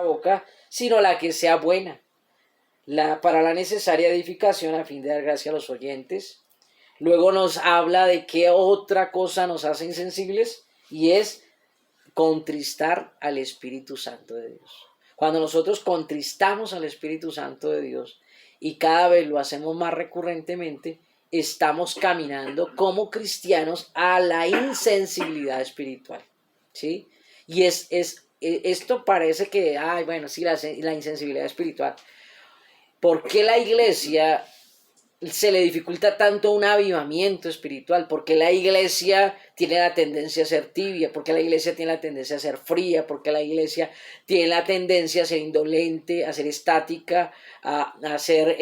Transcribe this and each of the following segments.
boca, sino la que sea buena, para la necesaria edificación a fin de dar gracia a los oyentes. Luego nos habla de qué otra cosa nos hace insensibles, y es contristar al Espíritu Santo de Dios. Cuando nosotros contristamos al Espíritu Santo de Dios y cada vez lo hacemos más recurrentemente, estamos caminando como cristianos a la insensibilidad espiritual, ¿sí? Y esto parece que, bueno, sí, la insensibilidad espiritual. ¿Por qué la iglesia se le dificulta tanto un avivamiento espiritual? Porque la iglesia tiene la tendencia a ser tibia, porque la iglesia tiene la tendencia a ser fría, porque la iglesia tiene la tendencia a ser indolente, a ser estática, a ser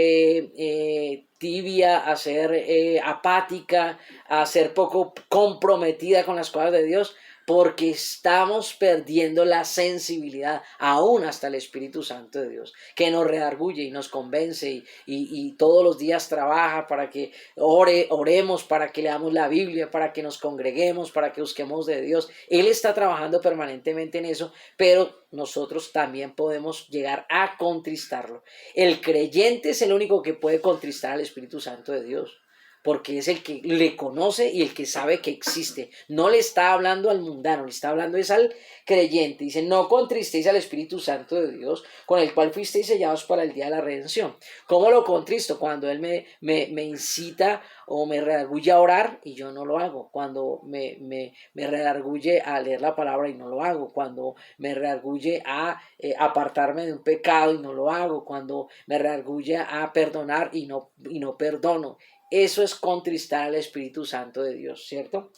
tibia, a ser apática, a ser poco comprometida con las cosas de Dios, porque estamos perdiendo la sensibilidad, aún hasta el Espíritu Santo de Dios, que nos redarguye y nos convence y todos los días trabaja para que oremos, para que leamos la Biblia, para que nos congreguemos, para que busquemos de Dios. Él está trabajando permanentemente en eso, pero nosotros también podemos llegar a contristarlo. El creyente es el único que puede contristar al Espíritu Santo de Dios, porque es el que le conoce y el que sabe que existe. No le está hablando al mundano, le está hablando es al creyente. Dice, no contristéis al Espíritu Santo de Dios, con el cual fuisteis sellados para el día de la redención. ¿Cómo lo contristo? Cuando Él me incita o me redarguye a orar y yo no lo hago. Cuando me redarguye a leer la palabra y no lo hago. Cuando me redarguye a apartarme de un pecado y no lo hago. Cuando me redarguye a perdonar y no perdono. Eso es contristar al Espíritu Santo de Dios, ¿cierto?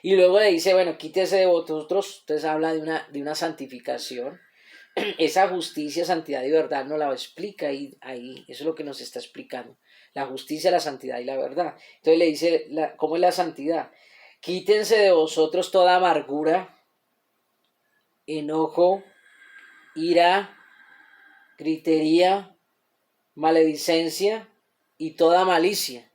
Y luego le dice, bueno, quítese de vosotros. Entonces habla de una santificación. Esa justicia, santidad y verdad nos la explica ahí. Eso es lo que nos está explicando. La justicia, la santidad y la verdad. Entonces le dice, ¿cómo es la santidad? Quítense de vosotros toda amargura, enojo, ira, gritería, maledicencia y toda malicia.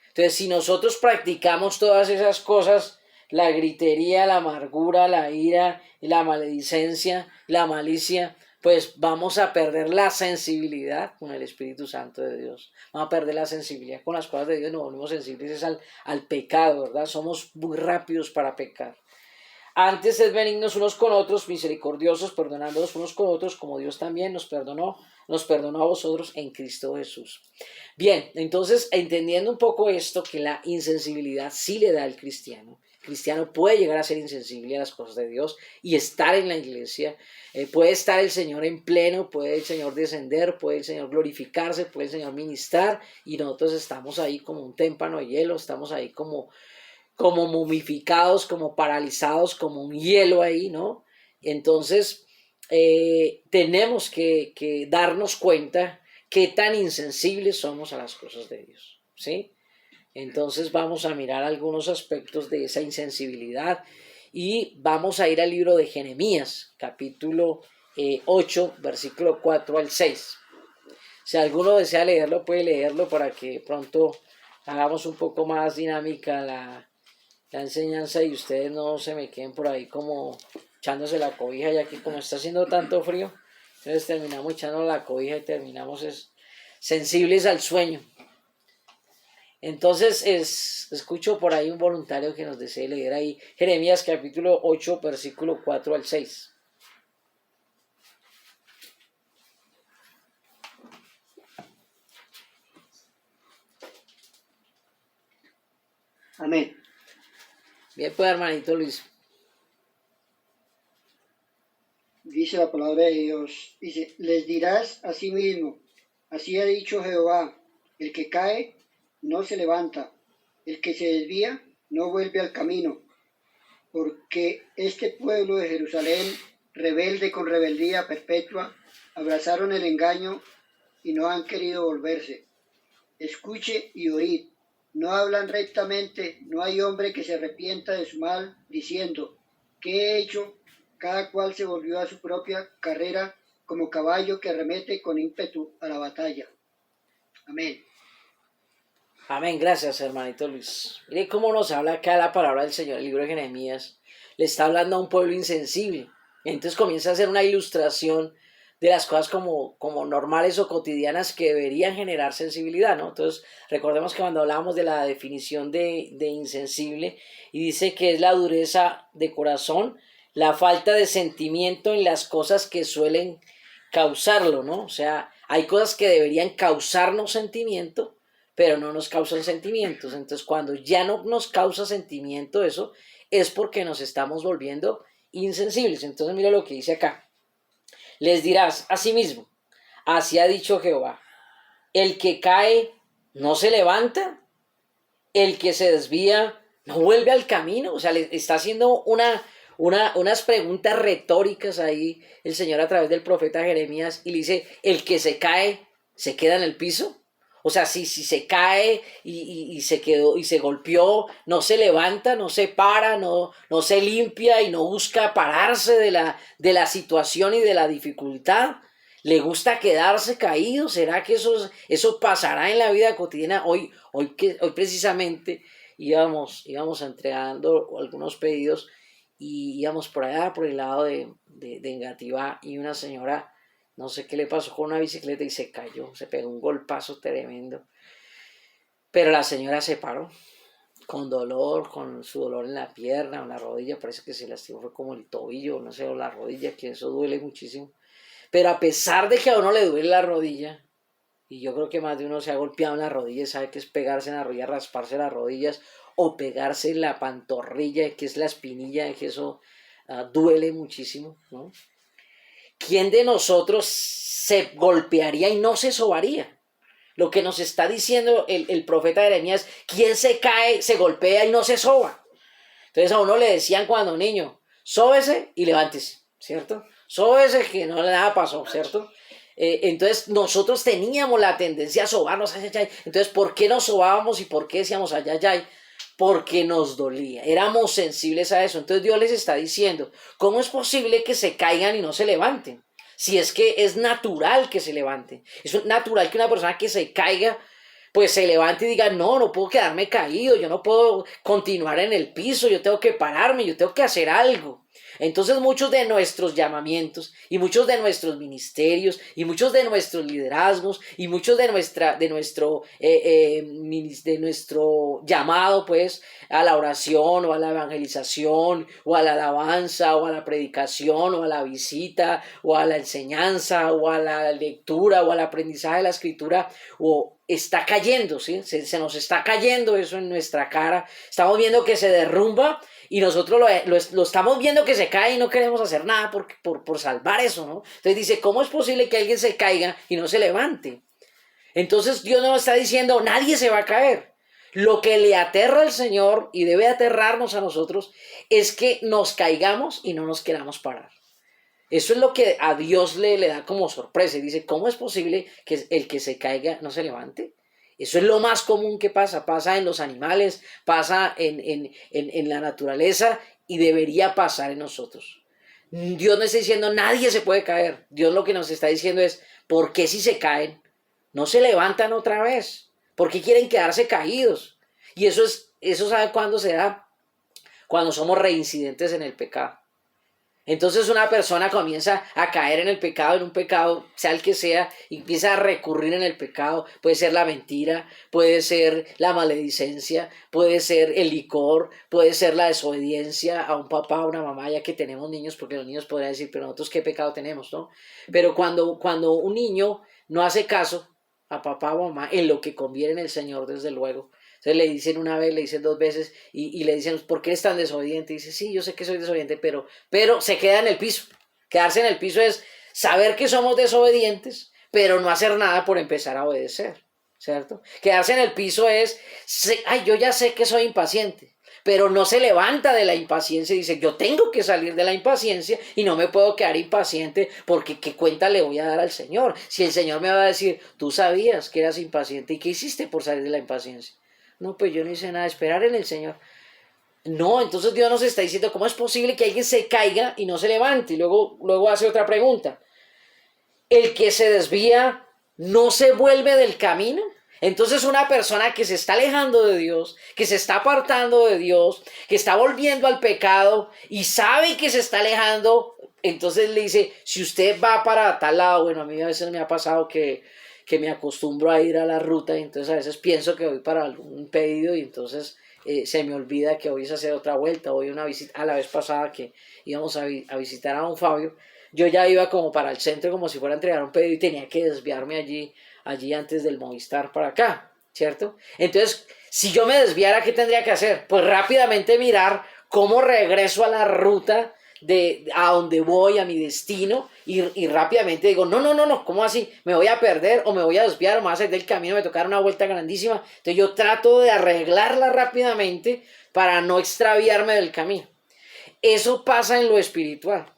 Entonces, si nosotros practicamos todas esas cosas, la gritería, la amargura, la ira, la maledicencia, la malicia, pues vamos a perder la sensibilidad con el Espíritu Santo de Dios. Vamos a perder la sensibilidad con las cosas de Dios, nos volvemos sensibles al pecado, ¿verdad? Somos muy rápidos para pecar. Antes es benignos unos con otros, misericordiosos, perdonándonos unos con otros, como Dios también nos perdonó a vosotros en Cristo Jesús. Bien, entonces, entendiendo un poco esto, que la insensibilidad sí le da al cristiano. El cristiano puede llegar a ser insensible a las cosas de Dios y estar en la iglesia. Puede estar el Señor en pleno, puede el Señor descender, puede el Señor glorificarse, puede el Señor ministrar, y nosotros estamos ahí como un témpano de hielo, estamos ahí como momificados, como paralizados, como un hielo ahí, ¿no? Entonces, tenemos que darnos cuenta qué tan insensibles somos a las cosas de Dios, ¿sí? Entonces vamos a mirar algunos aspectos de esa insensibilidad y vamos a ir al libro de Jeremías, capítulo 8, versículo 4 al 6. Si alguno desea leerlo, puede leerlo para que pronto hagamos un poco más dinámica la enseñanza y ustedes no se me queden por ahí como echándose la cobija, ya que como está haciendo tanto frío, entonces terminamos echando la cobija y terminamos sensibles al sueño. Entonces escucho por ahí un voluntario que nos desee leer ahí Jeremías capítulo 8, versículo 4 al 6. Amén. Bien, pues, hermanito Luis. Dice la palabra de Dios, dice, les dirás a sí mismo, así ha dicho Jehová, el que cae no se levanta, el que se desvía no vuelve al camino, porque este pueblo de Jerusalén, rebelde con rebeldía perpetua, abrazaron el engaño y no han querido volverse. Escuche y oíd, no hablan rectamente, no hay hombre que se arrepienta de su mal, diciendo, ¿qué he hecho? Cada cual se volvió a su propia carrera como caballo que arremete con ímpetu a la batalla. Amén. Amén, gracias hermanito Luis. Mire cómo nos habla acá la palabra del Señor, el libro de Jeremías. Le está hablando a un pueblo insensible. Entonces comienza a hacer una ilustración de las cosas como normales o cotidianas que deberían generar sensibilidad, ¿no? Entonces, recordemos que cuando hablábamos de la definición de insensible, y dice que es la dureza de corazón, la falta de sentimiento en las cosas que suelen causarlo, ¿no? O sea, hay cosas que deberían causarnos sentimiento, pero no nos causan sentimientos. Entonces, cuando ya no nos causa sentimiento eso, es porque nos estamos volviendo insensibles. Entonces, mira lo que dice acá. Les dirás a sí mismo, así ha dicho Jehová, el que cae no se levanta, el que se desvía no vuelve al camino. O sea, le está haciendo unas preguntas retóricas ahí el Señor a través del profeta Jeremías y le dice, el que se cae se queda en el piso. O sea, si se cae y se quedó y se golpeó, no se levanta, no se para, no se limpia y no busca pararse de la situación y de la dificultad. ¿Le gusta quedarse caído? ¿Será que eso pasará en la vida cotidiana? Hoy precisamente íbamos entregando algunos pedidos y íbamos por allá, por el lado de Engativá, y una señora, no sé qué le pasó con una bicicleta y se cayó, se pegó un golpazo tremendo. Pero la señora se paró con dolor, con su dolor en la pierna, en la rodilla, parece que se lastimó, fue como el tobillo, no sé, o la rodilla, que eso duele muchísimo. Pero a pesar de que a uno le duele la rodilla, y yo creo que más de uno se ha golpeado en la rodilla y sabe que es pegarse en la rodilla, rasparse las rodillas, o pegarse en la pantorrilla, que es la espinilla, que eso duele muchísimo, ¿no? ¿Quién de nosotros se golpearía y no se sobaría? Lo que nos está diciendo el profeta Jeremías, ¿quién se cae, se golpea y no se soba? Entonces a uno le decían cuando niño, sóbese y levántese, ¿cierto? Sóbese que no nada pasó, ¿cierto? Entonces nosotros teníamos la tendencia a sobarnos, ay, ay, ay. Entonces, ¿por qué nos sobábamos y por qué decíamos ay, ay, ay? Porque nos dolía, éramos sensibles a eso. Entonces Dios les está diciendo, ¿cómo es posible que se caigan y no se levanten? Si es que es natural que se levanten, es natural que una persona que se caiga pues se levante y diga, no puedo quedarme caído, yo no puedo continuar en el piso, yo tengo que pararme, yo tengo que hacer algo. Entonces muchos de nuestros llamamientos y muchos de nuestros ministerios y muchos de nuestros liderazgos y muchos de nuestro llamado pues a la oración o a la evangelización o a la alabanza o a la predicación o a la visita o a la enseñanza o a la lectura o al aprendizaje de la escritura o está cayendo, ¿sí? Se nos está cayendo eso en nuestra cara, estamos viendo que se derrumba y nosotros lo estamos viendo que se cae y no queremos hacer nada por salvar eso, ¿no? Entonces dice, ¿cómo es posible que alguien se caiga y no se levante? Entonces Dios nos está diciendo, nadie se va a caer. Lo que le aterra al Señor y debe aterrarnos a nosotros es que nos caigamos y no nos queramos parar. Eso es lo que a Dios le da como sorpresa. Y dice, ¿cómo es posible que el que se caiga no se levante? Eso es lo más común que pasa en los animales, pasa en la naturaleza y debería pasar en nosotros. Dios no está diciendo, nadie se puede caer. Dios lo que nos está diciendo es, ¿por qué si se caen, no se levantan otra vez? ¿Por qué quieren quedarse caídos? Y eso ¿sabe cuándo se da? Cuando somos reincidentes en el pecado. Entonces una persona comienza a caer en el pecado, en un pecado, sea el que sea, y empieza a recurrir en el pecado. Puede ser la mentira, puede ser la maledicencia, puede ser el licor, puede ser la desobediencia a un papá, a una mamá, ya que tenemos niños, porque los niños podrían decir, pero nosotros qué pecado tenemos, ¿no? Pero cuando un niño no hace caso a papá o mamá, en lo que conviene en el Señor, desde luego, entonces le dicen una vez, le dicen dos veces y le dicen, ¿por qué eres tan desobediente? Y dice, sí, yo sé que soy desobediente, pero se queda en el piso. Quedarse en el piso es saber que somos desobedientes, pero no hacer nada por empezar a obedecer, ¿cierto? Quedarse en el piso es, yo ya sé que soy impaciente, pero no se levanta de la impaciencia y dice, yo tengo que salir de la impaciencia y no me puedo quedar impaciente porque ¿qué cuenta le voy a dar al Señor? Si el Señor me va a decir, tú sabías que eras impaciente y ¿qué hiciste por salir de la impaciencia? No, pues yo no hice nada, esperar en el Señor. No, entonces Dios nos está diciendo, ¿cómo es posible que alguien se caiga y no se levante? Y luego hace otra pregunta. ¿El que se desvía no se vuelve del camino? Entonces una persona que se está alejando de Dios, que se está apartando de Dios, que está volviendo al pecado y sabe que se está alejando, Entonces le dice, si usted va para tal lado, bueno, a mí a veces me ha pasado que me acostumbro a ir a la ruta y entonces a veces pienso que voy para algún pedido y entonces se me olvida que voy a hacer otra vuelta, voy a una visita, a la vez pasada que íbamos a visitar a don Fabio, yo ya iba como para el centro como si fuera a entregar un pedido y tenía que desviarme allí antes del Movistar para acá, ¿cierto? Entonces, si yo me desviara, ¿qué tendría que hacer? Pues rápidamente mirar cómo regreso a la ruta a donde voy, a mi destino, y rápidamente digo, no, ¿cómo así? Me voy a perder o me voy a desviar o me voy a hacer del camino, me tocará una vuelta grandísima. Entonces yo trato de arreglarla rápidamente para no extraviarme del camino. Eso pasa en lo espiritual.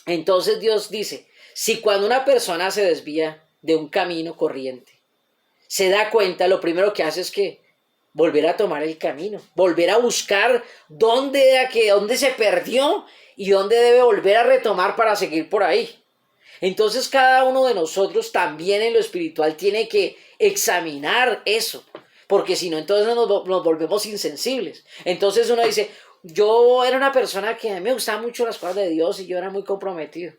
Entonces Dios dice, si cuando una persona se desvía de un camino corriente, se da cuenta, lo primero que hace es que volver a tomar el camino, volver a buscar dónde se perdió y dónde debe volver a retomar para seguir por ahí. Entonces cada uno de nosotros también en lo espiritual tiene que examinar eso, porque si no entonces nos volvemos insensibles. Entonces uno dice, yo era una persona que a mí me gustaban mucho las cosas de Dios y yo era muy comprometido,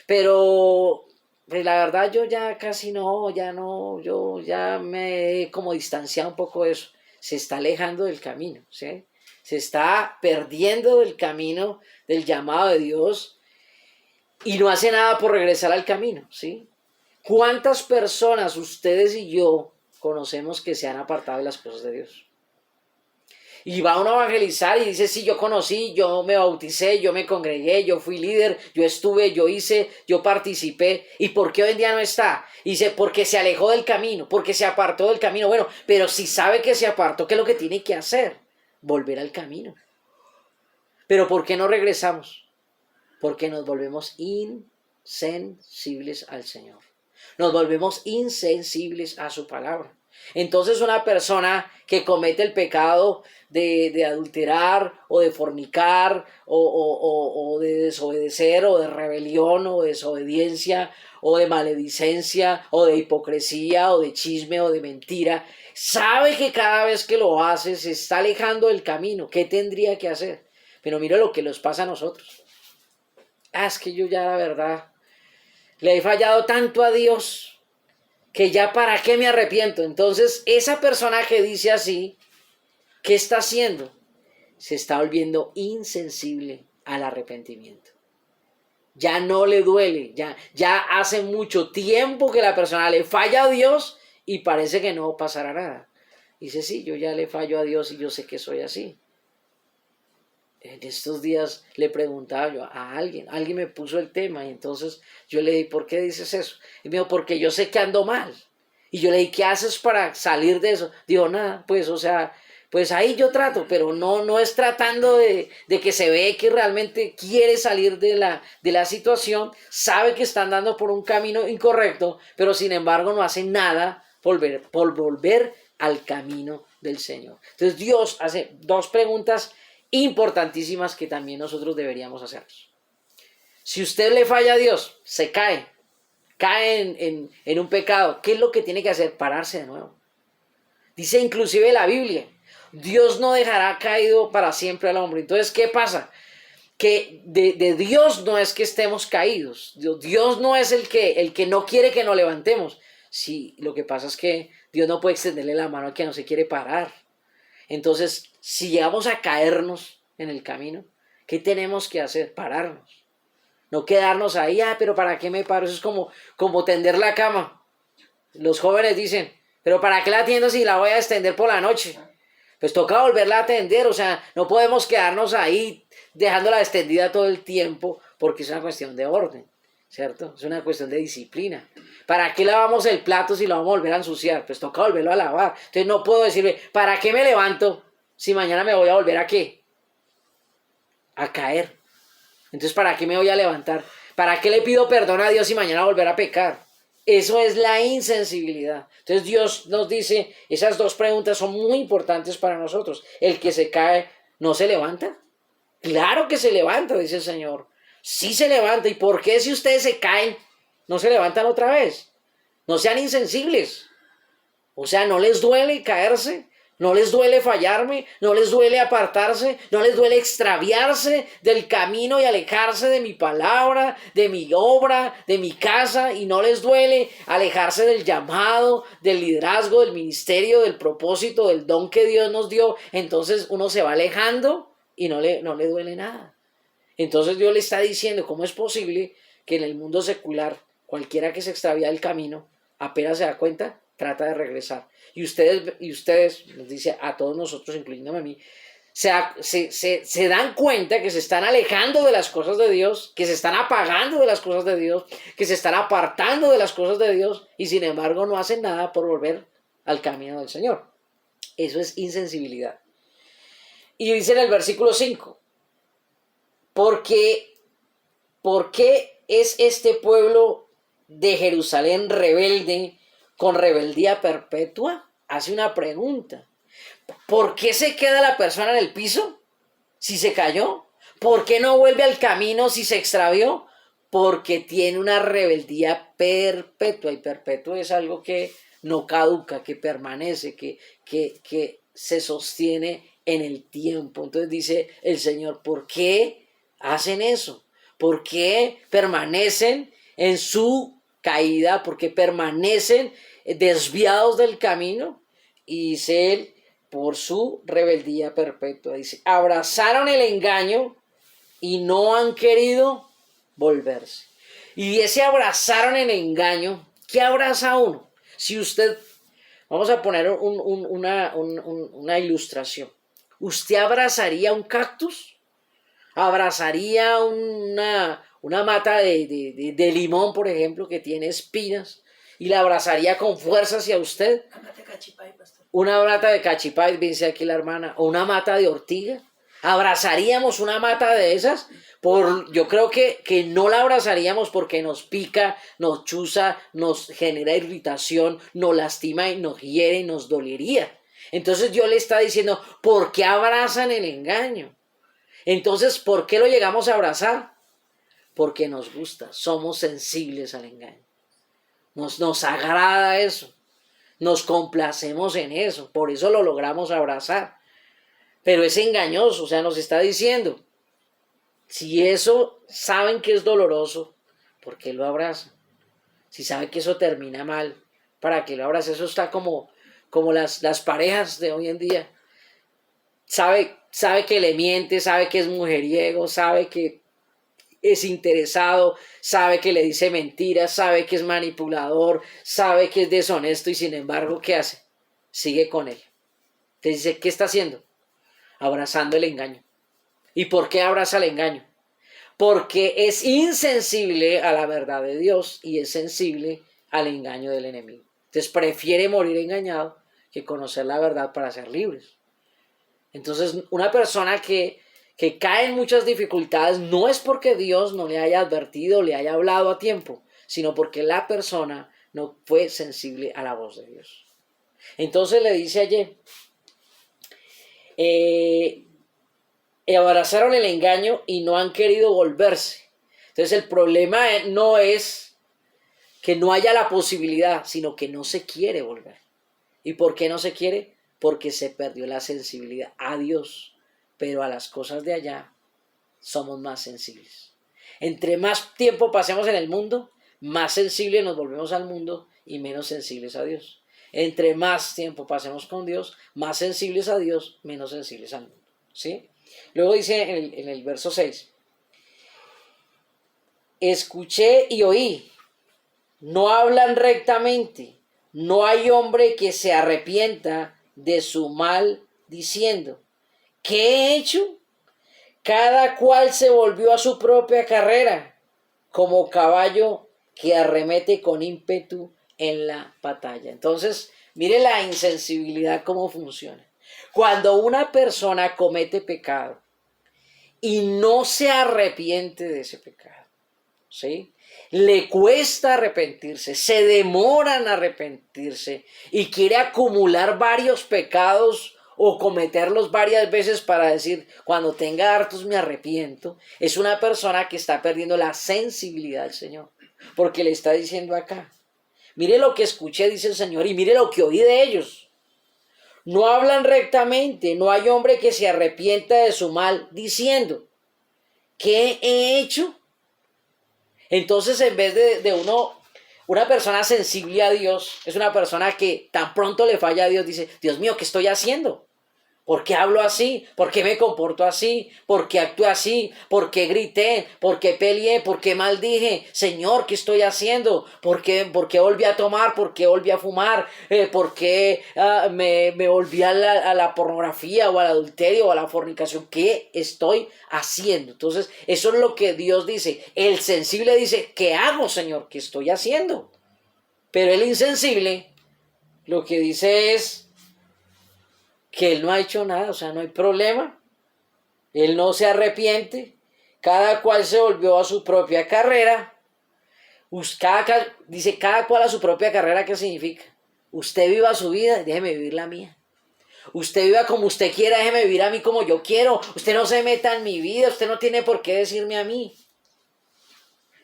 pero pues la verdad yo ya casi no, yo ya me he como distanciado un poco de eso. Se está alejando del camino, ¿sí? Se está perdiendo del camino del llamado de Dios y no hace nada por regresar al camino, ¿sí? ¿Cuántas personas ustedes y yo conocemos que se han apartado de las cosas de Dios? Y va uno a evangelizar y dice, sí, yo conocí, yo me bauticé, yo me congregué, yo fui líder, yo estuve, yo hice, yo participé. ¿Y por qué hoy en día no está? Y dice, porque se alejó del camino, porque se apartó del camino. Bueno, pero si sabe que se apartó, ¿qué es lo que tiene que hacer? Volver al camino. ¿Pero por qué no regresamos? Porque nos volvemos insensibles al Señor. Nos volvemos insensibles a su palabra. Entonces una persona que comete el pecado de adulterar o de fornicar o de desobedecer o de rebelión o de desobediencia o de maledicencia o de hipocresía o de chisme o de mentira, sabe que cada vez que lo hace se está alejando del camino. ¿Qué tendría que hacer? Pero mira lo que nos pasa a nosotros. Es que yo ya la verdad le he fallado tanto a Dios que ya para qué me arrepiento. Entonces esa persona que dice así, ¿qué está haciendo? Se está volviendo insensible al arrepentimiento. Ya no le duele, ya hace mucho tiempo que la persona le falla a Dios y parece que no pasará nada. Dice, sí, yo ya le fallo a Dios y yo sé que soy así. En estos días le preguntaba yo a alguien me puso el tema y entonces yo le dije, ¿por qué dices eso? Y me dijo, porque yo sé que ando mal. Y yo le dije, ¿qué haces para salir de eso? Digo, nada, pues, o sea, pues ahí yo trato, pero no es tratando de que se ve que realmente quiere salir de la situación, sabe que está andando por un camino incorrecto, pero sin embargo no hace nada por volver al camino del Señor. Entonces Dios hace dos preguntas importantísimas que también nosotros deberíamos hacernos. Si usted le falla a Dios, se cae en un pecado, ¿qué es lo que tiene que hacer? Pararse de nuevo. Dice inclusive la Biblia, Dios no dejará caído para siempre al hombre. Entonces, ¿qué pasa? Que de Dios no es que estemos caídos. Dios no es el que no quiere que nos levantemos. Sí, lo que pasa es que Dios no puede extenderle la mano a quien no se quiere parar. Entonces, si llegamos a caernos en el camino, ¿qué tenemos que hacer? Pararnos. No quedarnos ahí, pero ¿para qué me paro? Eso es como tender la cama. Los jóvenes dicen, ¿pero para qué la tiendo si la voy a extender por la noche? Pues toca volverla a tender, o sea, no podemos quedarnos ahí dejándola extendida todo el tiempo porque es una cuestión de orden, ¿cierto? Es una cuestión de disciplina. ¿Para qué lavamos el plato si lo vamos a volver a ensuciar? Pues toca volverlo a lavar. Entonces no puedo decirle, ¿para qué me levanto si mañana me voy a volver a qué? A caer. Entonces, ¿para qué me voy a levantar? ¿Para qué le pido perdón a Dios si mañana volver a pecar? Eso es la insensibilidad. Entonces Dios nos dice, esas dos preguntas son muy importantes para nosotros. El que se cae, ¿no se levanta? Claro que se levanta, dice el Señor. Sí se levanta. ¿Y por qué si ustedes se caen, no se levantan otra vez? No sean insensibles. O sea, ¿no les duele caerse? ¿No les duele fallarme? ¿No les duele apartarse? ¿No les duele extraviarse del camino y alejarse de mi palabra, de mi obra, de mi casa? ¿Y no les duele alejarse del llamado, del liderazgo, del ministerio, del propósito, del don que Dios nos dio? Entonces uno se va alejando y no le duele nada. Entonces Dios le está diciendo, ¿cómo es posible que en el mundo secular cualquiera que se extravía del camino, apenas se da cuenta, trata de regresar? Y ustedes, nos dice a todos nosotros, incluyéndome a mí, se dan cuenta que se están alejando de las cosas de Dios, que se están apagando de las cosas de Dios, que se están apartando de las cosas de Dios, y sin embargo no hacen nada por volver al camino del Señor. Eso es insensibilidad. Y dice en el versículo 5, ¿por qué es este pueblo de Jerusalén rebelde con rebeldía perpetua? Hace una pregunta. ¿Por qué se queda la persona en el piso si se cayó? ¿Por qué no vuelve al camino si se extravió? Porque tiene una rebeldía perpetua, y perpetuo es algo que no caduca, que permanece, que se sostiene en el tiempo. Entonces dice el Señor, ¿por qué hacen eso? ¿Por qué permanecen en su caída? ¿Por qué permanecen desviados del camino? Y dice él, por su rebeldía perpetua. Dice, abrazaron el engaño y no han querido volverse. Y ese abrazaron el engaño, ¿qué abraza uno? Si usted, vamos a poner una ilustración. ¿Usted abrazaría un cactus? ¿Abrazaría una mata de limón, por ejemplo, que tiene espinas, y la abrazaría con fuerza hacia usted? Una mata de cachipay, dice aquí la hermana, o una mata de ortiga. ¿Abrazaríamos una mata de esas? Yo creo que no la abrazaríamos porque nos pica, nos chuza, nos genera irritación, nos lastima y nos hiere y nos dolería. Entonces Dios le está diciendo, ¿por qué abrazan el engaño? Entonces, ¿por qué lo llegamos a abrazar? Porque nos gusta, somos sensibles al engaño. Nos agrada eso, nos complacemos en eso, por eso lo logramos abrazar. Pero es engañoso, o sea, nos está diciendo, si eso saben que es doloroso, ¿por qué lo abrazan? Si saben que eso termina mal, ¿para qué lo abrazan? Eso está como las parejas de hoy en día. Sabe que le miente, sabe que es mujeriego, sabe que es interesado, sabe que le dice mentiras, sabe que es manipulador, sabe que es deshonesto, y sin embargo, ¿qué hace? Sigue con él. Te dice, ¿qué está haciendo? Abrazando el engaño. ¿Y por qué abraza el engaño? Porque es insensible a la verdad de Dios y es sensible al engaño del enemigo. Entonces prefiere morir engañado que conocer la verdad para ser libres. Entonces una persona que cae en muchas dificultades no es porque Dios no le haya advertido, le haya hablado a tiempo, sino porque la persona no fue sensible a la voz de Dios. Entonces le dice ayer, abrazaron el engaño y no han querido volverse. Entonces el problema no es que no haya la posibilidad, sino que no se quiere volver. ¿Y por qué no se quiere? Porque se perdió la sensibilidad a Dios, pero a las cosas de allá somos más sensibles. Entre más tiempo pasemos en el mundo, más sensibles nos volvemos al mundo y menos sensibles a Dios. Entre más tiempo pasemos con Dios, más sensibles a Dios, menos sensibles al mundo. ¿Sí? Luego dice en el verso 6, escuché y oí, no hablan rectamente, no hay hombre que se arrepienta de su mal diciendo, ¿qué he hecho? Cada cual se volvió a su propia carrera, como caballo que arremete con ímpetu en la batalla. Entonces, mire la insensibilidad cómo funciona. Cuando una persona comete pecado y no se arrepiente de ese pecado, ¿sí? Le cuesta arrepentirse, se demora en arrepentirse y quiere acumular varios pecados o cometerlos varias veces para decir, cuando tenga hartos me arrepiento, es una persona que está perdiendo la sensibilidad del Señor, porque le está diciendo acá, mire lo que escuché, dice el Señor, y mire lo que oí de ellos. no hablan rectamente, no hay hombre que se arrepienta de su mal, diciendo, ¿qué he hecho? Entonces, en vez de una persona sensible a Dios, es una persona que tan pronto le falla a Dios, dice, Dios mío, ¿qué estoy haciendo? ¿Por qué hablo así? ¿Por qué me comporto así? ¿Por qué actúo así? ¿Por qué grité? ¿Por qué peleé? ¿Por qué maldije? Señor, ¿qué estoy haciendo? ¿Por qué volví a tomar? ¿Por qué volví a fumar? ¿Por qué me volví a la pornografía o al adulterio o a la fornicación? ¿Qué estoy haciendo? Entonces, eso es lo que Dios dice. El sensible dice, ¿qué hago, Señor? ¿Qué estoy haciendo? Pero el insensible lo que dice es que él no ha hecho nada, o sea, no hay problema, él no se arrepiente, cada cual se volvió a su propia carrera, dice cada cual a su propia carrera. ¿Qué significa? Usted viva su vida, déjeme vivir la mía. Usted viva como usted quiera, déjeme vivir a mí como yo quiero. Usted no se meta en mi vida, usted no tiene por qué decirme a mí.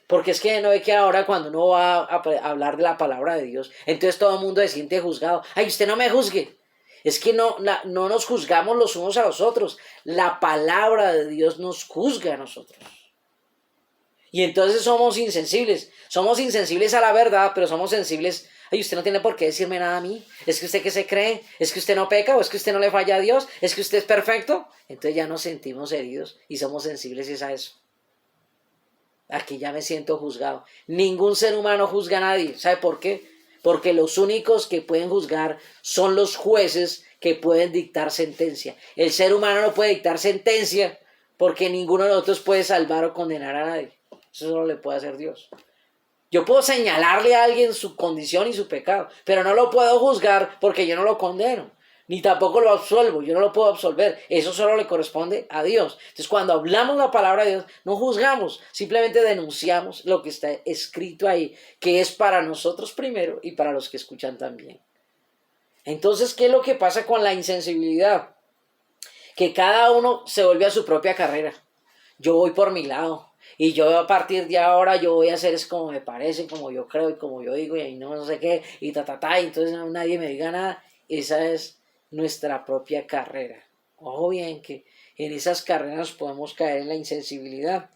Porque es que no ve que ahora cuando uno va a hablar de la palabra de Dios, entonces todo el mundo se siente juzgado. Ay, usted no me juzgue. Es que no nos juzgamos los unos a los otros. La palabra de Dios nos juzga a nosotros. Y entonces somos insensibles. Somos insensibles a la verdad, pero somos sensibles. Ay, usted no tiene por qué decirme nada a mí. ¿Es que usted qué se cree? ¿Es que usted no peca? ¿O es que usted no le falla a Dios? ¿Es que usted es perfecto? Entonces ya nos sentimos heridos y somos sensibles es a eso. Aquí ya me siento juzgado. Ningún ser humano juzga a nadie. ¿Sabe por qué? Porque los únicos que pueden juzgar son los jueces que pueden dictar sentencia. El ser humano no puede dictar sentencia porque ninguno de nosotros puede salvar o condenar a nadie. Eso solo le puede hacer Dios. Yo puedo señalarle a alguien su condición y su pecado, pero no lo puedo juzgar porque yo no lo condeno. Ni tampoco lo absuelvo, yo no lo puedo absolver. Eso solo le corresponde a Dios. Entonces, cuando hablamos la palabra de Dios, no juzgamos, simplemente denunciamos lo que está escrito ahí, que es para nosotros primero y para los que escuchan también. Entonces, ¿qué es lo que pasa con la insensibilidad? Que cada uno se vuelve a su propia carrera. Yo voy por mi lado. Y yo a partir de ahora yo voy a hacer es como me parece, como yo creo y como yo digo y no sé qué, y y entonces nadie me diga nada. Esa es nuestra propia carrera. Ojo bien que en esas carreras podemos caer en la insensibilidad.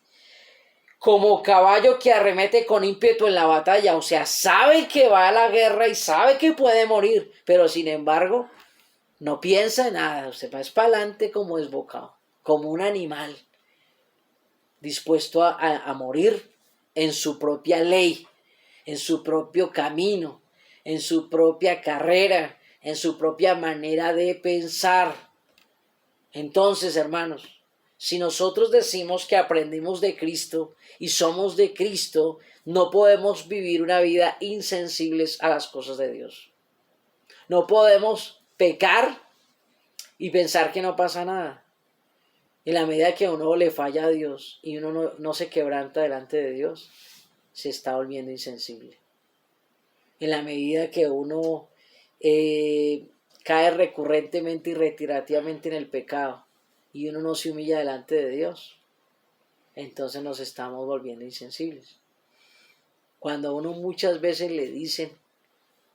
Como caballo que arremete con ímpetu en la batalla, o sea, sabe que va a la guerra y sabe que puede morir, pero sin embargo no piensa en nada, usted va para adelante como desbocado, como un animal dispuesto a morir en su propia ley, en su propio camino, en su propia carrera, en su propia manera de pensar. Entonces, hermanos, si nosotros decimos que aprendimos de Cristo y somos de Cristo, no podemos vivir una vida insensibles a las cosas de Dios. No podemos pecar y pensar que no pasa nada. En la medida que uno le falla a Dios y uno no se quebranta delante de Dios, se está volviendo insensible. En la medida que uno cae recurrentemente y reiterativamente en el pecado y uno no se humilla delante de Dios, entonces nos estamos volviendo insensibles. Cuando a uno muchas veces le dicen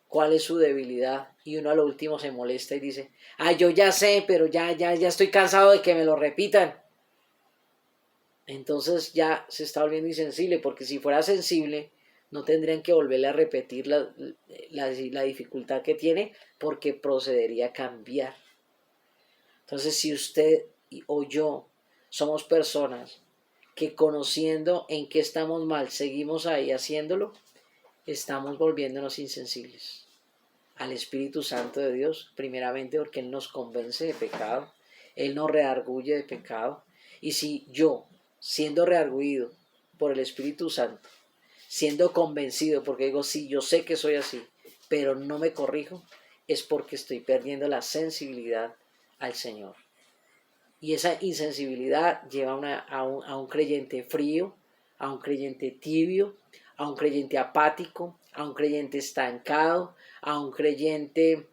cuál es su debilidad y uno a lo último se molesta y dice, yo ya sé, pero ya estoy cansado de que me lo repitan. Entonces ya se está volviendo insensible, porque si fuera sensible no tendrían que volverle a repetir la dificultad que tiene, porque procedería a cambiar. Entonces, si usted o yo somos personas que conociendo en qué estamos mal, seguimos ahí haciéndolo, estamos volviéndonos insensibles al Espíritu Santo de Dios, primeramente porque Él nos convence de pecado, Él nos redarguye de pecado, y si yo, siendo redarguido por el Espíritu Santo, siendo convencido, porque digo, sí, yo sé que soy así, pero no me corrijo, es porque estoy perdiendo la sensibilidad al Señor. Y esa insensibilidad lleva a un creyente frío, a un creyente tibio, a un creyente apático, a un creyente estancado, a un creyente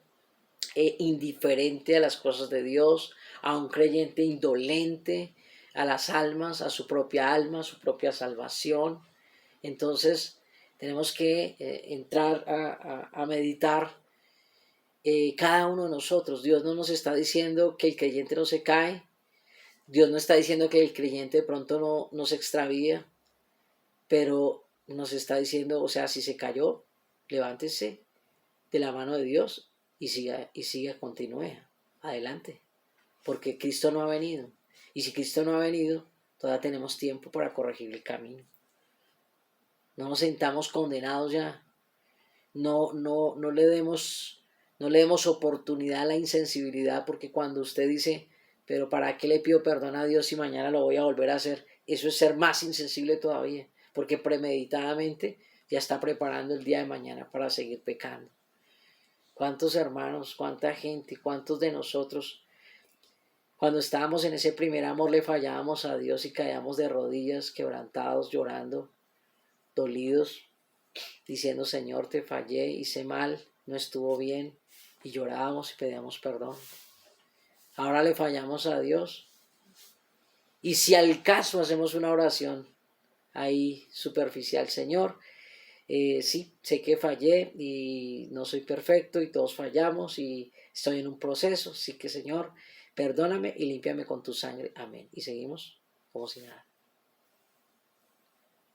indiferente a las cosas de Dios, a un creyente indolente a las almas, a su propia alma, a su propia salvación. Entonces tenemos que entrar a meditar cada uno de nosotros. Dios no nos está diciendo que el creyente no se cae, Dios no está diciendo que el creyente de pronto no se extravía, pero nos está diciendo, o sea, si se cayó, levántese de la mano de Dios y siga, continúe adelante, porque Cristo no ha venido. Y si Cristo no ha venido, todavía tenemos tiempo para corregir el camino. No nos sentamos condenados ya. No le demos oportunidad a la insensibilidad, porque cuando usted dice, pero ¿para qué le pido perdón a Dios si mañana lo voy a volver a hacer? Eso es ser más insensible todavía, porque premeditadamente ya está preparando el día de mañana para seguir pecando. ¿Cuántos hermanos, cuánta gente, cuántos de nosotros, cuando estábamos en ese primer amor, le fallábamos a Dios y caíamos de rodillas, quebrantados, llorando, dolidos, diciendo, Señor, te fallé, hice mal, no estuvo bien, y llorábamos y pedíamos perdón? Ahora le fallamos a Dios, y si al caso hacemos una oración ahí superficial, Señor, sí, sé que fallé y no soy perfecto y todos fallamos y estoy en un proceso, sí que Señor, perdóname y límpiame con tu sangre, amén. Y seguimos como si nada.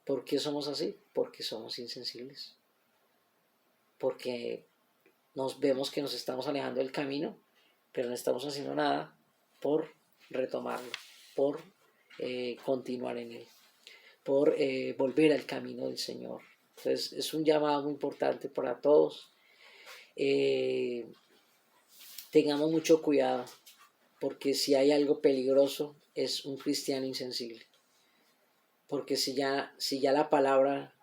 ¿Por qué somos así? Porque somos insensibles. Porque nos vemos que nos estamos alejando del camino, pero no estamos haciendo nada por retomarlo, por continuar en él, por volver al camino del Señor. Entonces es un llamado muy importante para todos. Tengamos mucho cuidado, porque si hay algo peligroso es un cristiano insensible. Porque si ya la palabra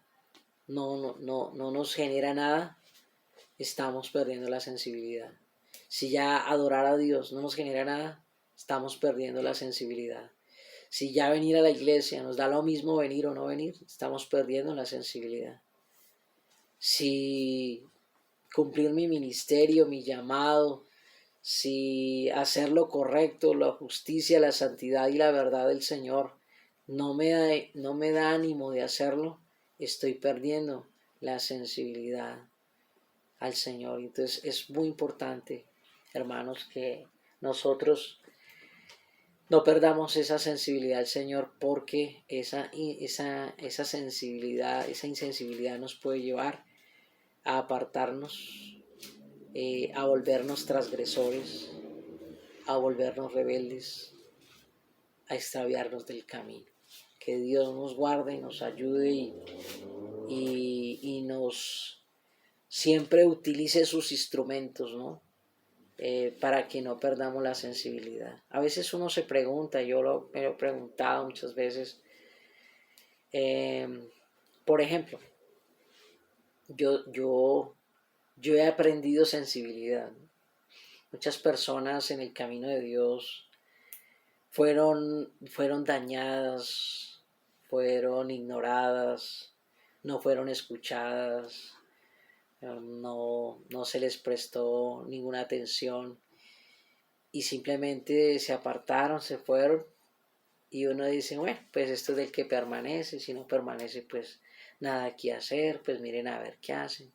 no nos genera nada, estamos perdiendo la sensibilidad. Si ya adorar a Dios no nos genera nada, estamos perdiendo la sensibilidad. Si ya venir a la iglesia nos da lo mismo venir o no venir, estamos perdiendo la sensibilidad. Si cumplir mi ministerio, mi llamado, si hacer lo correcto, la justicia, la santidad y la verdad del Señor no me da ánimo de hacerlo, estoy perdiendo la sensibilidad al Señor. Entonces es muy importante, hermanos, que nosotros no perdamos esa sensibilidad al Señor, porque esa sensibilidad, esa insensibilidad nos puede llevar a apartarnos, a volvernos transgresores, a volvernos rebeldes, a extraviarnos del camino. Que Dios nos guarde, nos ayude y nos siempre utilice sus instrumentos, ¿no? Para que no perdamos la sensibilidad. A veces uno se pregunta, me lo he preguntado muchas veces, por ejemplo, yo he aprendido sensibilidad. Muchas personas en el camino de Dios fueron dañadas, fueron ignoradas, no fueron escuchadas, no se les prestó ninguna atención y simplemente se apartaron, se fueron, y uno dice, bueno, pues esto es del que permanece, si no permanece, pues nada aquí hacer, pues miren a ver qué hacen,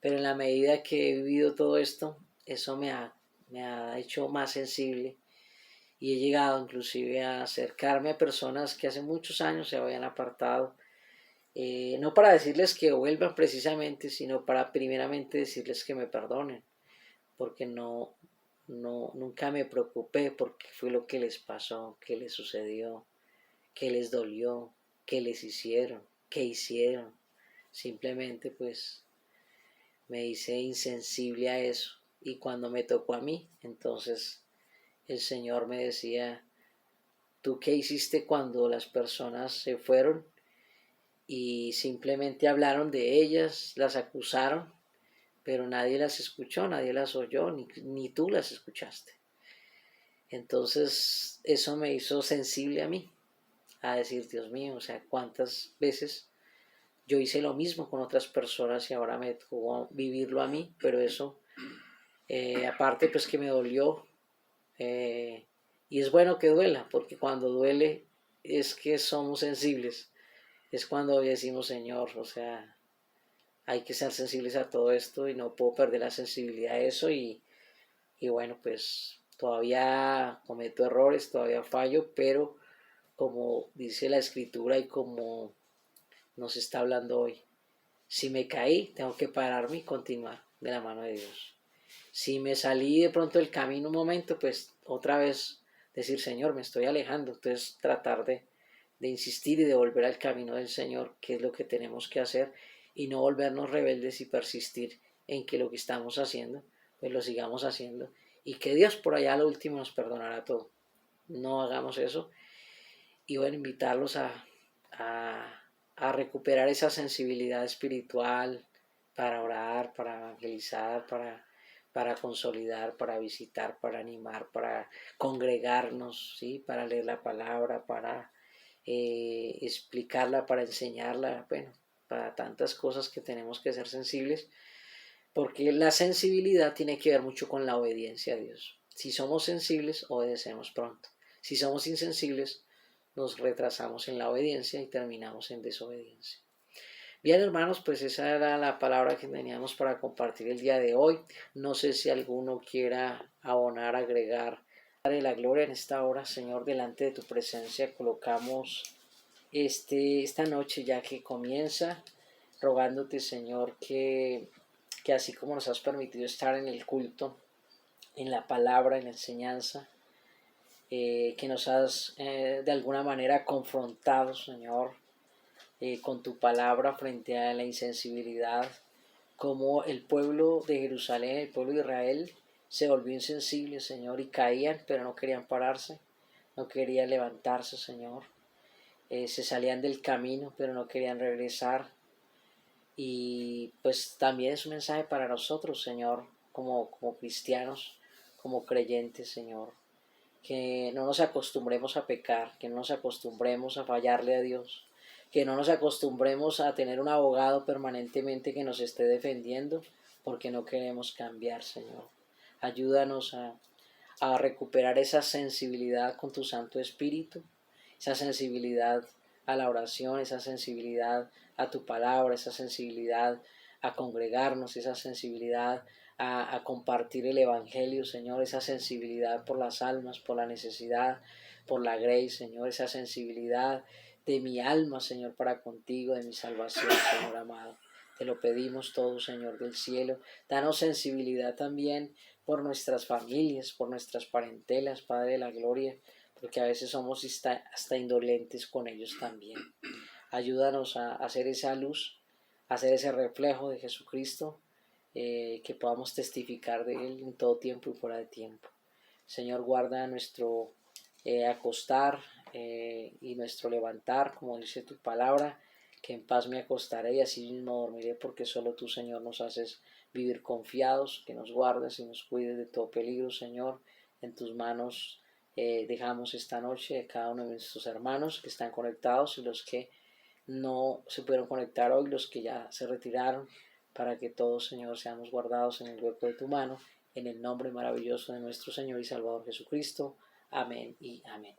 Pero en la medida que he vivido todo esto, eso me ha hecho más sensible, y he llegado inclusive a acercarme a personas que hace muchos años se habían apartado, no para decirles que vuelvan precisamente, sino para primeramente decirles que me perdonen, porque nunca me preocupé porque fue lo que les pasó, qué les sucedió, qué les dolió, qué les hicieron, qué hicieron. Simplemente pues me hice insensible a eso, y cuando me tocó a mí, entonces el Señor me decía, ¿tú qué hiciste cuando las personas se fueron y simplemente hablaron de ellas, las acusaron, pero nadie las escuchó, nadie las oyó, ni tú las escuchaste? Entonces eso me hizo sensible a mí, a decir, Dios mío, o sea, cuántas veces yo hice lo mismo con otras personas y ahora me tocó vivirlo a mí, pero eso, aparte pues que me dolió, y es bueno que duela, porque cuando duele es que somos sensibles, es cuando decimos, Señor, o sea, hay que ser sensibles a todo esto y no puedo perder la sensibilidad a eso y bueno, pues todavía cometo errores, todavía fallo, pero como dice la escritura y como nos está hablando hoy, si me caí, tengo que pararme y continuar de la mano de Dios. Si me salí de pronto del camino un momento, pues otra vez decir, Señor, me estoy alejando. Entonces tratar de insistir y de volver al camino del Señor, que es lo que tenemos que hacer, y no volvernos rebeldes y persistir en que lo que estamos haciendo, pues lo sigamos haciendo. Y que Dios por allá a lo último nos perdonará todo. No hagamos eso. Y bueno, invitarlos a, a recuperar esa sensibilidad espiritual para orar, para evangelizar, para consolidar, para visitar, para animar, para congregarnos, ¿sí? Para leer la palabra, para explicarla, para enseñarla, bueno, para tantas cosas que tenemos que ser sensibles, porque la sensibilidad tiene que ver mucho con la obediencia a Dios. Si somos sensibles, obedecemos pronto. Si somos insensibles, nos retrasamos en la obediencia y terminamos en desobediencia. Bien, hermanos, pues esa era la palabra que teníamos para compartir el día de hoy. No sé si alguno quiera abonar, agregar. Padre de la gloria, en esta hora, Señor, delante de tu presencia colocamos esta noche ya que comienza, rogándote, Señor, que así como nos has permitido estar en el culto, en la palabra, en la enseñanza, que nos has de alguna manera confrontado, Señor, con tu palabra frente a la insensibilidad, como el pueblo de Jerusalén, el pueblo de Israel, se volvió insensible, Señor, y caían, pero no querían pararse, no querían levantarse, Señor. Se salían del camino, pero no querían regresar. Y pues también es un mensaje para nosotros, Señor, como cristianos, como creyentes, Señor, que no nos acostumbremos a pecar, que no nos acostumbremos a fallarle a Dios, que no nos acostumbremos a tener un abogado permanentemente que nos esté defendiendo, porque no queremos cambiar, Señor. Ayúdanos a recuperar esa sensibilidad con tu Santo Espíritu, esa sensibilidad a la oración, esa sensibilidad a tu palabra, esa sensibilidad a congregarnos, esa sensibilidad a compartir el Evangelio, Señor, esa sensibilidad por las almas, por la necesidad, por la grace, Señor, esa sensibilidad de mi alma, Señor, para contigo, de mi salvación, Señor amado. Te lo pedimos todo, Señor del cielo. Danos sensibilidad también por nuestras familias, por nuestras parentelas, Padre de la gloria, porque a veces somos hasta indolentes con ellos también. Ayúdanos a hacer esa luz, a hacer ese reflejo de Jesucristo, que podamos testificar de Él en todo tiempo y fuera de tiempo. Señor, guarda nuestro acostar y nuestro levantar, como dice tu palabra, que en paz me acostaré y así mismo dormiré, porque solo tú, Señor, nos haces vivir confiados, que nos guardes y nos cuides de todo peligro, Señor. En tus manos dejamos esta noche a cada uno de nuestros hermanos que están conectados y los que no se pudieron conectar hoy, los que ya se retiraron, para que todos, Señor, seamos guardados en el hueco de tu mano, en el nombre maravilloso de nuestro Señor y Salvador Jesucristo. Amén y amén.